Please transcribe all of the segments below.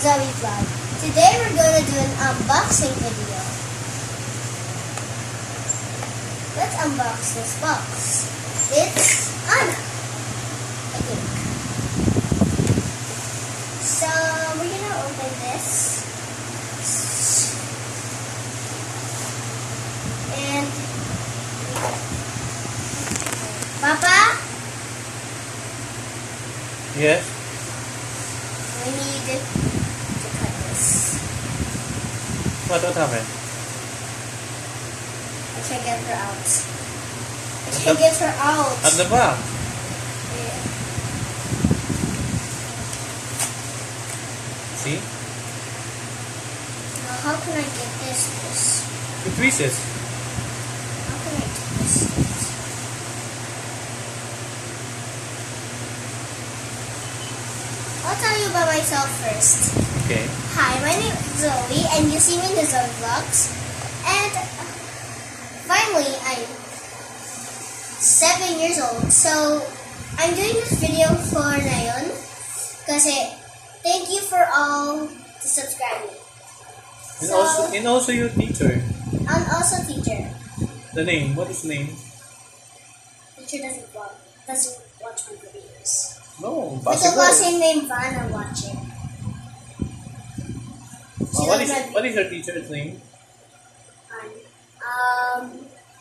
Zoe Vlog. Today we're going to do an unboxing video. Let's unbox this box. It's Anna, I think. So we're going to open this. And Papa? Yes. We need to cut this. What happened? I can't get her out. I can't get her out. At the back. Yeah. See? Now how can I get this? It tweezes. How can I get this? I'll tell you about myself first. Okay. Hi, my name is Zoe, and you see me in the Zoe Vlogs. And finally, I'm 7 years old. So I'm doing this video for Nayon. Kasi thank you for all to subscribe me. And also your teacher. I'm also teacher. The name. What is the name? Teacher doesn't watch my videos. No, There's a possible. person named Vanna watching. What is your teacher's name?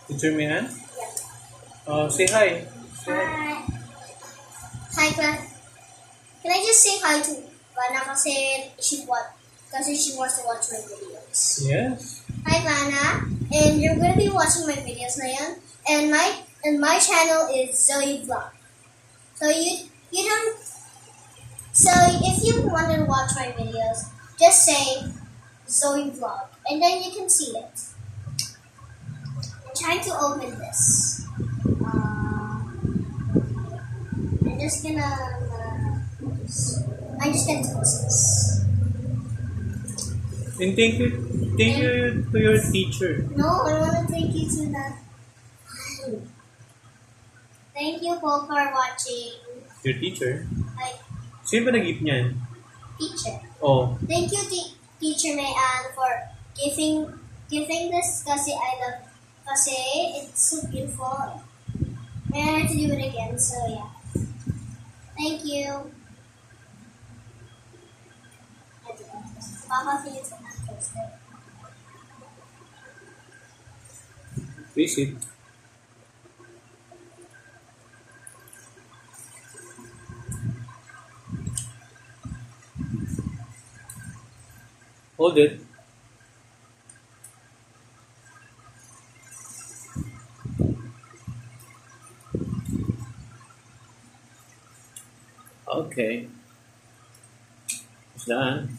Teacher Mian? Yeah. Say hi. Say hi. Hi. Hi, class. Can I just say hi to Vanna kasi she wants to watch my videos. Yes. Hi, Vanna. And you're going to be watching my videos na yan. And my channel is Zoe Vlog. So you don't. So if you want to watch my videos, just say Zoe Vlog, and then you can see it. I'm trying to open this. I'm just gonna close this. And thank you to your teacher. No, I want to thank you to the. Thank you all for watching. Your teacher? Like, Sino ba nag-gift niyan? teacher. Oh. Thank you, Teacher Mayan, for giving this kasi it's so beautiful. And I have to do it again, so yeah. Thank you. Papa feels it. Visit. Hold it. Okay. It's done.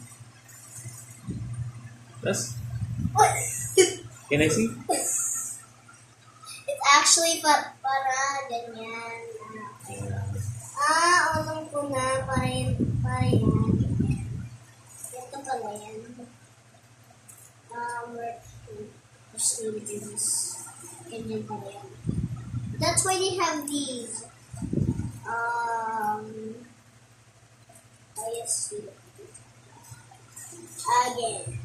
That's. What? Can I see? It's actually para ganyan. Alam ko na, para yan. Ito pala yan. Just need to do this. Ganyan pala yan. That's why they have these. Yes. Again.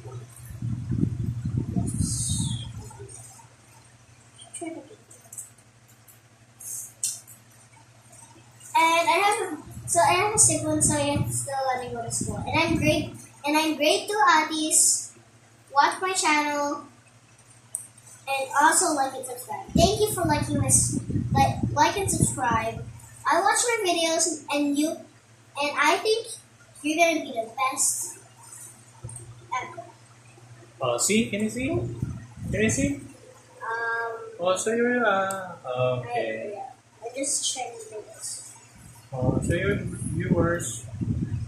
And I have a sibling, so I have to still let me go to school. And I'm grade 2 Atis. Watch my channel. And also like and subscribe. Thank you for liking this. Like and subscribe. I watch my videos and I think you're gonna be the best ever. See? Can you see? Can you see? So you're okay. I just checked videos. So your viewers.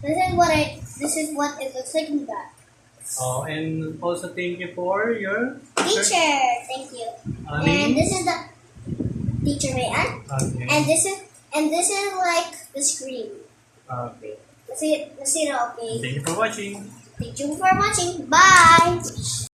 This is what it looks like in the back. And also thank you for your Teacher, thank you. And this is the Teacher Mayan. Okay. And this is like the screen. Okay. Let's see it okay. Thank you for watching. Thank you for watching. Bye.